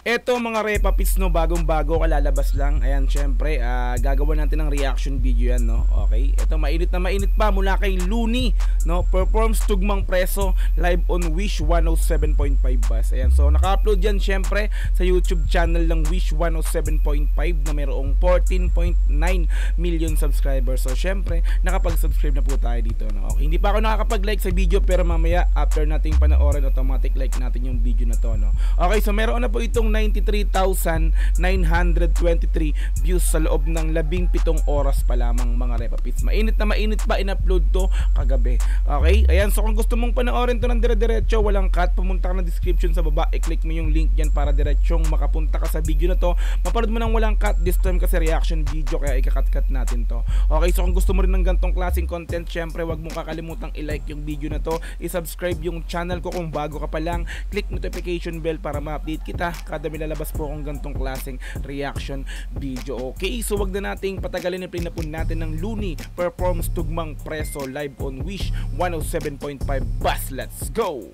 Eto mga repapits no, bagong-bago kalalabas lang. Ayan, syempre, gagawa natin ng reaction video yan, no. Okay? Eto mainit na mainit pa mula kay Looney, no. Performs Tugmang Preso live on Wish 107.5 bus. Ayan, so naka-upload yan syempre sa YouTube channel ng Wish 107.5 na mayroong 14.9 million subscribers. So syempre, nakapag-subscribe na po tayo dito, no. Okay, hindi pa ako nakakapag-like sa video pero mamaya after nating panoorin, automatic like natin yung video na to, no. Okay, so meron na po itong 93,923 views sa loob ng 17 oras pa lamang mga repapits. Mainit na mainit pa, in-upload to kagabi. Okay, ayan, so kung gusto mong panoorin to ng dire-diretso, walang cut, pumunta ka na description sa baba, i-click mo yung link yan para diretsong makapunta ka sa video na to. Mapanood mo ng walang cut, this time kasi reaction video kaya ika-cut natin to. Okay, so kung gusto mo rin ng gantong klaseng content, syempre wag mong kakalimutang i-like yung video na to, i-subscribe yung channel ko kung bago ka pa lang, click notification bell para ma-update kita kada may lalabas po akong gantong klaseng reaction video. Okay, so wag na nating patagalin, i-play na po natin ng Looney Performs Tugmang Preso live on Wish 107.5 bus. Let's go!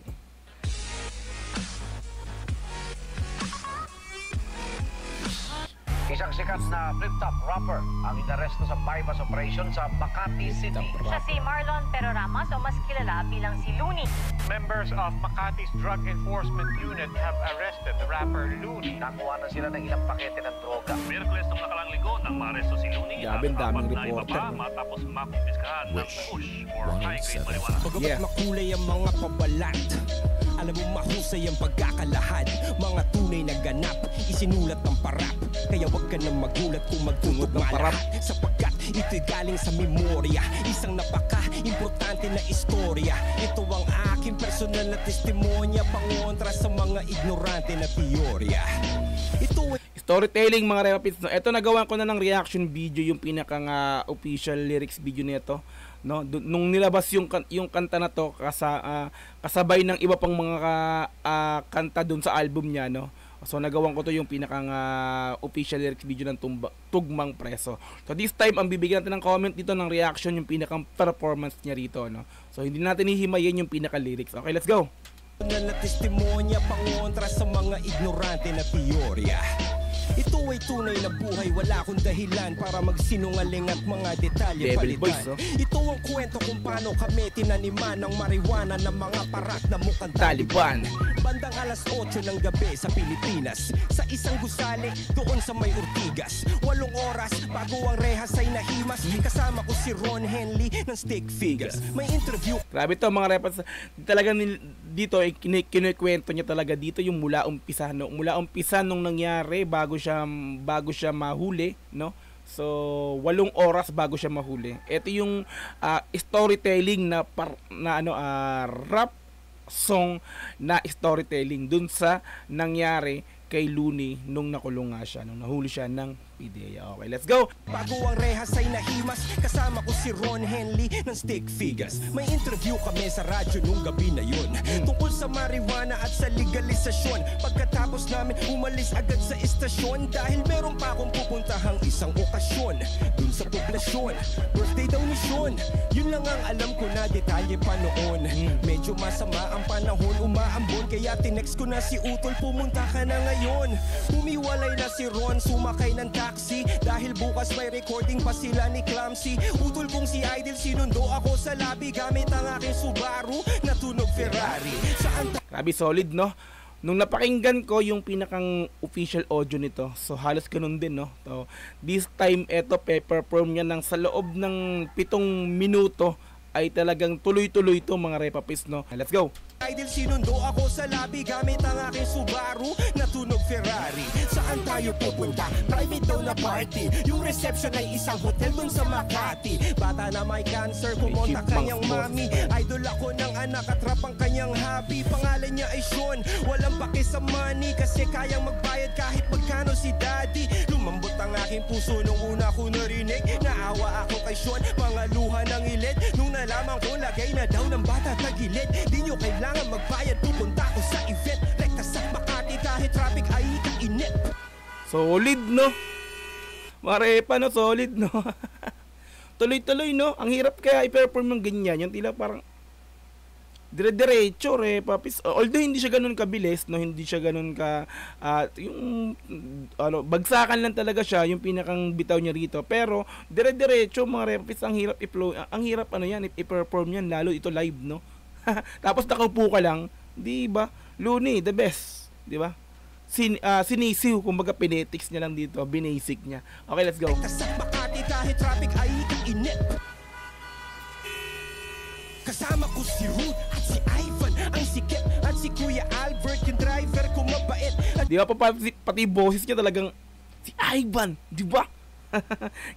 Isang sikat na flip-top rapper ang inaresto sa bypass operation sa Makati City. Siya si Marlon Peroramas o mas kilala bilang si Looney. Members of Makati's Drug Enforcement Unit have arrested the rapper Looney. Nakuha na sila ng ilang pakete ng droga. Miyerkules ng nakalang linggo nang maaresto si Looney. Daming reporter. Matapos makumpiskahan ng push for high-grade marijuana. Pagamat makulay ang mga pabalat, alam mo mahusay ang pagkakalahad. Mga tunay na ganap, isinulat ng parap. Kaya wag ka nang magulat kung magtungod malahat, sapagkat ito'y galing sa memorya. Isang napaka-importante na istorya. Ito ang aking personal na testimonya, pangontra sa mga ignorante na teorya. Ito storytelling mga repapits, no. Ito nagawa ko na ng reaction video, yung pinakang official lyrics video nito, no. Nung nilabas yung kanta na to kasabay ng iba pang mga kanta dun sa album niya, no. So nagawan ko to yung pinakang official lyrics video ng Tugmang Preso. So this time ang bibigyan natin ng comment dito ng reaction yung pinakang performance niya rito, no. So hindi natin hihimayin yung pinaka lyrics. Okay, let's go. na testimonya, pangontra sa mga ignorante na teorya. Ito ay tunay na buhay, wala akong dahilan para magsinungaling at mga detalye palitan. Ito ang kwento kung paano kami tinaniman ng marijuana ng mga parak na mukhang Taliban. Bandang alas 8 ng gabi sa Pilipinas, sa isang gusali doon sa may Ortigas. 8 oras bago ang rehas ay nahimas, kasama ko si Ron Henley ng Stick Figures. May interview. Grabe to mga repas, talaga dito ay kinikwento niya talaga dito yung mula umpisa, no? Mula umpisa nung nangyari bago siya mahuli, no? So 8 oras bago siya mahuli. Ito yung storytelling na rap song na storytelling dun sa nangyari kay Looney nung nakulong nga siya, nung nahuli siya ng PDEA. Okay, let's go! Bago ang rehas ay nahimas, kasama ko si Ron Henley ng Stick Figures. May interview kami sa radyo nung gabi na yun, tungkol sa marijuana at sa legalisasyon. Pagkatapos namin umalis agad sa istasyon, dahil meron pa akong pupuntahang isang okasyon dun sa poblasyon. Birthday daw ni Sean, yun lang ang alam ko na detalye pa noon. Medyo masama ang panahon, umaambon, kaya tinext ko na si Utol, pumunta ka na ngayon. Humiwalay na si Ron, sumakay ng taxi, dahil bukas may recording pa sila ni Clamsy. Utol kong si Idol, sinundo ako sa lobby gamit ang aking Subaru na tunog Ferrari. Grabe, solid, no? Nung napakinggan ko yung pinakang official audio nito, so halos ganun din, no? So, this time, eto, perform niya ng sa loob ng 7 minuto ay talagang tuloy-tuloy to mga repapis, no? Let's go! Idol, sinundo ako sa lobby gamit ang aking Subaru na tunog Ferrari. Saan tayo pupunta? Private daw na party. Yung reception ay isang hotel dun sa Makati. Bata na may cancer, kumonta kanyang mami. Idol ako ng anak at rap ang kanyang hobby. Pangalan niya ay Sean, walang pake sa money, kasi kayang magbayad kahit magkano si daddy. Lumambot ang aking puso nung una ko narinig. Naawa ako kay Sean, mga luha ng ilid. Nung nalaman ko lagay na daw ng bata tagilid. Di nyo kailangan magbayad, pupunta ko sa event. Rekta sa Makati kahit traffic ay kainit. Solid, no? Marepa, no? Solid, no? Tuloy-tuloy, no? Ang hirap kaya i-perform ng ganyan. Yung tila parang dire-diretso Papis. Although hindi siya ganoon kabilis, no, hindi siya ganoon ka yung ano, bagsakan lang talaga siya yung pinakang bitaw niya rito. Pero dire-diretso mga Repapis, ang hirap i-flow, ang hirap ano yan, i-perform yan, lalo ito live, no. Tapos nakaupo ka lang, di ba? Looney, the best, di ba? Sinisiw, kumbaga pinetics niya lang dito, binasic niya. Okay, let's go. Sa Makati kahit traffic ay kainit. Kasama ko si Ruth at si Ivan, ang sikip, at si Kuya Albert, yung driver ko mabait. Di ba pati boses niya talagang si Ivan, di ba?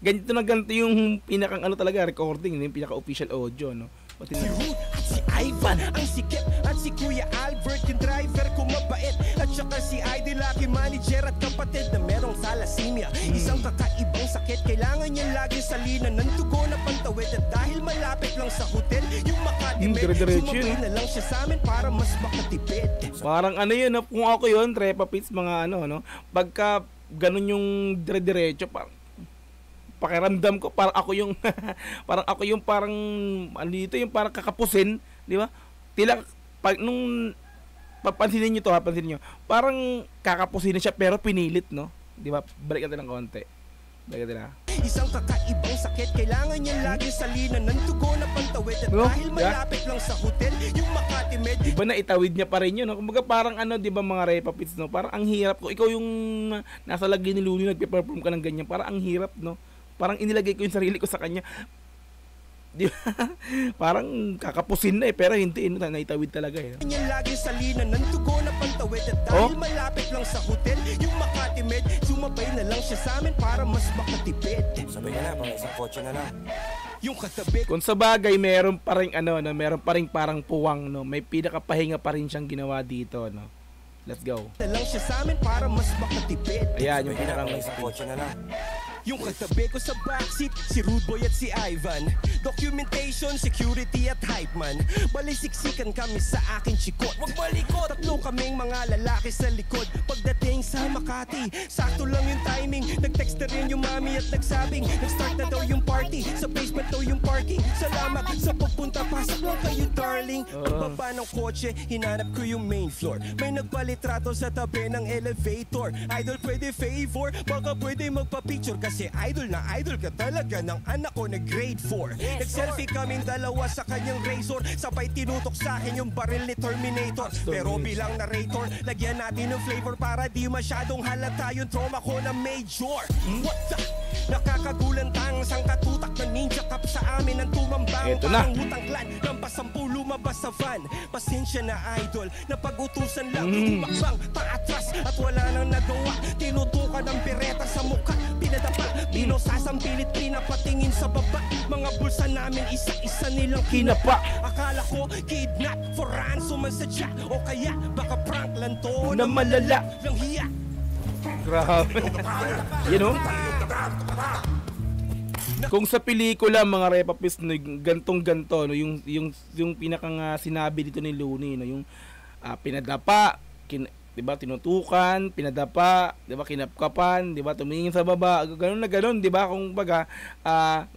Ganito na ganito yung pinakang ano talaga recording, yung pinaka-official audio, no? Pati si Ruth at si Ivan, ang sikip, at si Kuya Albert, yung driver ko mabait. At saka si Idol, laki manager at kapatid na merong thalassemia. Isang kakaibang sakit, kailangan niya lagi salinan ng tugo na pantawid. At dahil malapit lang sa hotel, yung Makati Med, sumabay na lang siya sa amin para mas makatipid. Parang ano yun, no? Kung ako yun, Repapits, mga ano, no? Pagka ganun yung dire-diretso, pakiramdam ko parang ako yung parang ano dito, yung parang kakapusin, di ba? Tila pag nung papansinin niyo to, pansinin niyo. Parang kakapusin siya pero pinilit, no? Di ba? Balik natin ng konti. Balik natin na. Isang kakaibang sakit, kailangan niya lagi salinan ng tugo na pantawid. At dahil malapit lang sa hotel, yung Makati Med. Di ba na itawid niya pa rin yun, no? Kumbaga parang ano, di ba mga Repapits, no? Parang ang hirap ko. Ikaw yung nasa lagi ni Looney, nagpe-perform ka ng ganyan. Parang ang hirap, no? Parang inilagay ko yung sarili ko sa kanya. Di ba? Parang kakapusin na pero hindi, naitawid talaga eh. Yan lagi salinan ng tugo na pantawid. At dahil malapit lang sa hotel, yung Makati Med, sumabay na lang siya sa amin para mas makatipid. Sabay na lang, pang isang kotse na lang. Yung katabi. Kung sa bagay, meron pa rin ano, no? Meron pa rin parang puwang, no? May pinakapahinga pa rin siyang ginawa dito, no? Let's go. Na lang siya sa amin para mas makatipid. Ayan, yung Sabay na lang, pinakang pang isang kotse na lang. Yung katabi ko sa backseat, si Rude Boy at si Ivan. Documentation, security at hype man. Balisiksikan kami sa aking chikot. Wag malikot! Tatlo kaming mga lalaki sa likod. Pagdating sa Makati, sakto lang yung timing. Nag-text na rin yung mami at nagsabing nag-start na daw yung party. Sa basement daw yung parking. Salamat sa pagpunta, pasok lang kayo darling. Pagbaba ng kotse, hinanap ko yung main floor. May nagpalitrato sa tabi ng elevator. Idol, pwede favor, baka pwede magpa-picture. Kasi idol na idol ka talaga ng anak ko na grade 4. Nag-selfie kaming dalawa sa kanyang razor. Sabay tinutok sa akin yung baril ni Terminator. Pero bilang narrator, lagyan natin ng flavor para di masyadong halata yung trauma ko na major. What the? Nakakagulan tang sang katutak na ninja kap sa amin ang tumambang. Eto na. Parang hutang clan, lampas 10 lumabas sa van. Pasensya na idol, napag-utusan lang umakbang paatras at wala nang nagawa. Tinutukan ng bereta sa mukha, pinadapa. Pinosasampilit, pinapatingin sa baba. Mga bulsa namin, isa-isa nilang kinapa. Akala ko, kidnap for ransom ang sadya. O kaya, baka prank lang to na malala. Lang hiya. Grabe. You know? Kung sa pelikula mga Repapits, no, gantong-ganto, no, yung pinakang sinabi dito ni Looney, no, yung pinadapa, 'di ba, tinutukan, pinadapa, 'di ba, kinapkapan, 'di ba, tumingin sa baba, ganoon na ganoon, 'di ba? Kung baga,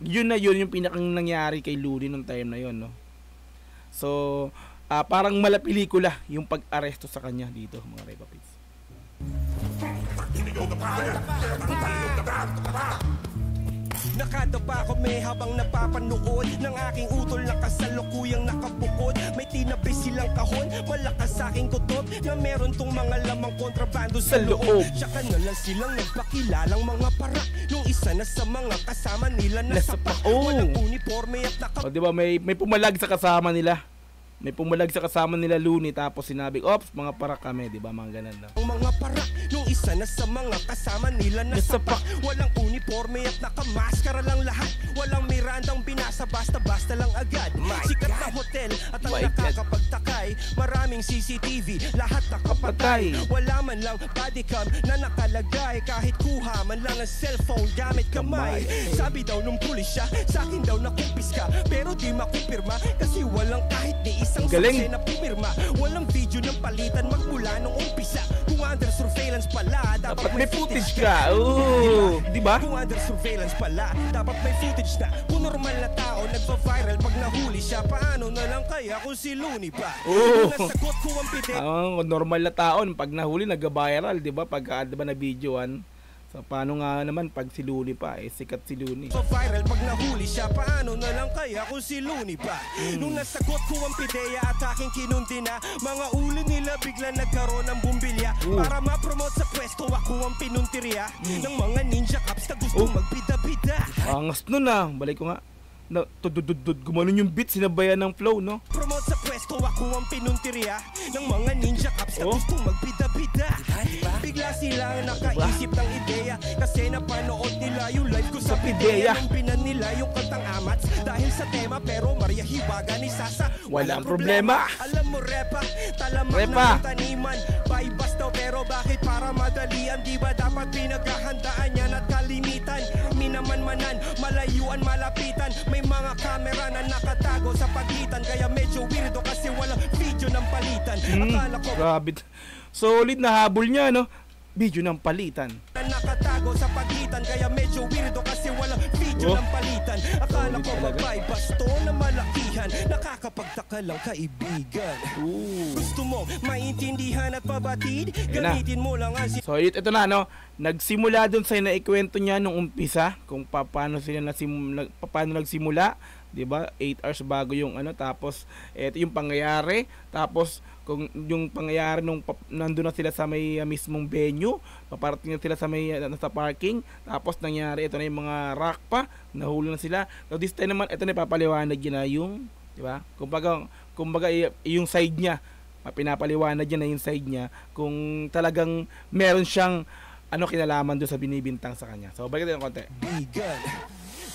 yun yung pinakang nangyari kay Looney nung time na yun, no. So, parang mala pelikula yung pag-aresto sa kanya dito, mga Repapits. Nakadapa kami habang napapanood ng aking utol na kasalukuyang nakabukod. May tinabi silang kahon, malakas sa aking kutob na meron tong mga lamang kontrabando sa loob. Tsaka na lang silang nagpakilalang mga para. Nung isa na sa mga kasama nila nasapak. Walang uniforme at O, diba, may pumalag sa kasama nila. May pumalag sa kasama nila Looney, tapos sinabi, ops, mga para kami, di ba, mga ganun lang. Mga para, nung isa na sa mga kasama nila nasapak. Walang uniforme at nakamaskara lang lahat. Walang Mirandang binasa, basta-basta lang agad. Sikat na hotel at ang nakakapagtaka kamay. Maraming CCTV, lahat nakapatay. Wala man lang bodycam na nakalagay. Kahit kuha man lang ang cellphone gamit kamay. Sabi daw nung pulisya, sa akin daw nakumpiska. Pero di makumpirma kasi walang kahit ni isang saksi na pumirma. Walang video ng palitan magmula nung umpisa. Kung under surveillance pala, dapat may footage ka. Diba? Kung under surveillance pala, dapat may footage na. Kung normal na tao nagpa-viral pag nahuli siya, paano na lang kaya kung si Looney pa? Nasagot ko ang pide. Normal na tao pag nahuli nag-viral, diba? Pagka diba na videoan. So paano nga naman pag si Looney pa, sikat si Looney. Viral pag nahuli siya, paano na lang kaya kung si Looney pa? Nung nasagot ko ang pideya at aking kinundi na, mga ulo nila bigla nagkaroon ng bumbilya. Para ma-promote sa pwesto ako ang pinuntirya ng mga ninja cops na gustong magbida-bida. Angas nun balik ko nga. Gumanon yung beat, sinabayan ng flow, no? Promote sa pwesto ako ang pinuntirya ng mga ninja cops na gustong magbida-bida. Bigla silang nakaisip ng ideya kasi napanood nila yung live ko sa pideya. Nung pinan nila yung kantang Amats dahil sa tema, pero Maria Hiwaga ni Sasa walang problema. Alam mo repa, talamak na ang taniman. Baibas daw pero bakit para madalian? Di ba dapat pinaghahandaan yan at kalimitan? Minaman-manan, malayuan, malapitan. May mga kamera na nakatago sa pagitan, kaya medyo weirdo kasi walang video ng palitan. Akala ko grabe. Solid na habol niya, no? Video ng palitan. Nakatago sa pagitan, kaya medyo weirdo kasi walang video ng palitan. Akala ko magbaybas to na malakihan, nakakapagtaka lang kaibigan. Gusto mo maintindihan at pabatid, gamitin mo lang ang so ito na, no? Nagsimula dun sa naikwento niya nung umpisa kung paano nagsimula, 'di ba? 8 hours bago yung tapos ito yung pangyayari, tapos kung yung pangyayari nung nandoon na sila sa may mismong venue, paparating na sila sa may sa parking, tapos nangyari ito na yung mga rock pa, nahuli na sila. So this time naman ito na ipapaliwanag niya na yung, 'di ba? Kumbaga yung side niya, pinapaliwanag niya na yung side niya kung talagang meron siyang kinalaman doon sa binibintang sa kanya. So balik natin ng konti.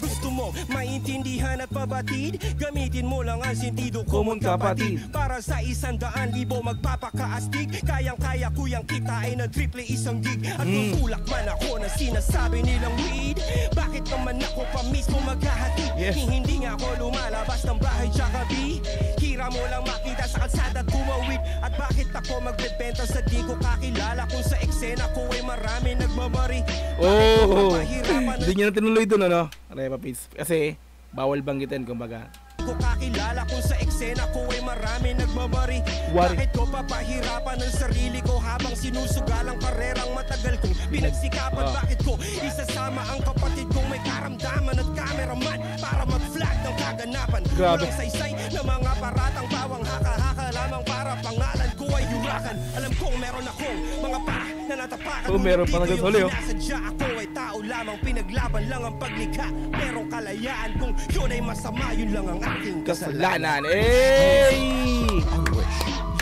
Gusto mo maintindihan at pabatid, gamitin mo lang ang sentido komon kapatid. Para sa 100,000 magpapakaastig, kayang-kaya ko yung kitain ng triple 1 gig. At tutulak man ako na sinasabi nilang weed, bakit naman ako pa mismo maghahatid? Hindi nga ako lumalabas ng bahay tsaka B, hira mo lang makita sa kalsada at tumawid. At bakit ako magbebenta sa di ko kakilala kung sa eksena ko ay marami nagmamari? Hindi niya na tinuloy doon, Repapis, kasi bawal banggitin, kumbaga. Ko kakilala kung sa eksena ko ay marami nagmamari. Bakit ko papahirapan ang sarili ko habang sinusugalang karerang matagal kong pinagsikapan? Bakit ko isasama ang kapatid kong may karamdaman at cameraman para mag-flag ng kaganapan? Walang saysay na mga paratang bawang haka-haka lamang para pangalan ko ay yurakan. Alam kong meron akong mga na natapakan. Meron pa nagkasali, Nasadya ako ay tao lamang, pinaglaban lang ang paglikha. Merong kalayaan kung yun ay masama, yun lang ang aking kasalanan.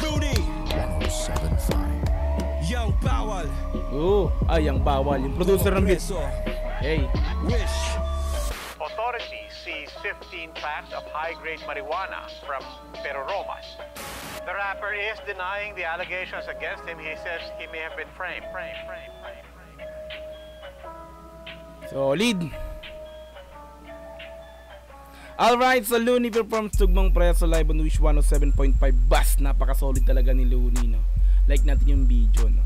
Looney 107.5 Young Bawal. Young Bawal, yung producer ng beat. Wish. Authorities seized 15 packs of high-grade marijuana from Peromas. The rapper is denying the allegations against him. He says he may have been framed. Solid. Alright, so Looney performs Tugmang Preso live on Wish 107.5 Bus. Napaka-solid talaga ni Looney, no? Like natin yung video, no?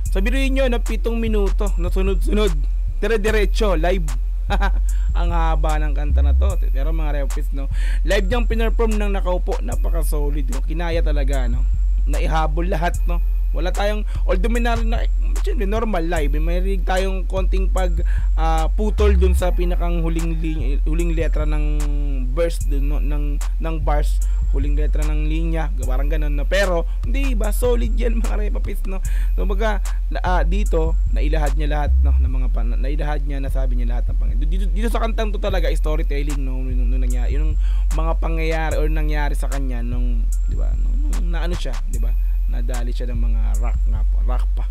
So biruin nyo, 7 minuto, no? Sunod-sunod, dire-diretso, live. Ang haba ng kanta na to. Pero mga repis, no? Live niyang pinerform ng nakaupo. Napaka-solid, no? Kinaya talaga, no? Naihabol lahat, no? Wala tayong, although may normal live, may rig tayong konting putol dun sa pinakang huling letra ng verse dun, no? ng bars, huling letra ng linya, parang ganun, no? Pero hindi ba solid yan, mga repapis, no? So dito nailahad niya lahat, no, ng mga nailahad niya, nasabi niya lahat ng dito sa kantang to talaga storytelling, no, nung nangyari, yung mga pangyayari or nangyari sa kanya nung, di ba, nung siya, di ba, nadali siya ng mga rock pa.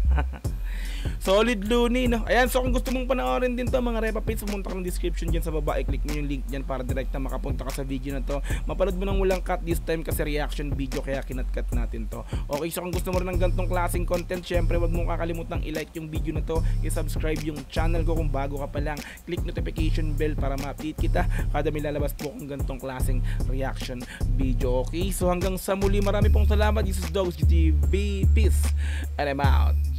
Solid Looney, no? Ayan, so kung gusto mong panoorin din to mga Repa Pits, pumunta ka ng description dyan sa baba, i-click mo yung link dyan para direct na makapunta ka sa video na to. Mapanood mo nang walang cut this time kasi reaction video kaya kinat-cut natin to. Okay, so kung gusto mo rin ng gantong klaseng content, syempre wag mong kakalimutang i-like yung video na to, i-subscribe yung channel ko kung bago ka pa lang, click notification bell para ma-update kita kada may lalabas po kung gantong klaseng reaction video. Okay, so hanggang sa muli, marami pong salamat. This is Dogs TV. Peace and I'm out.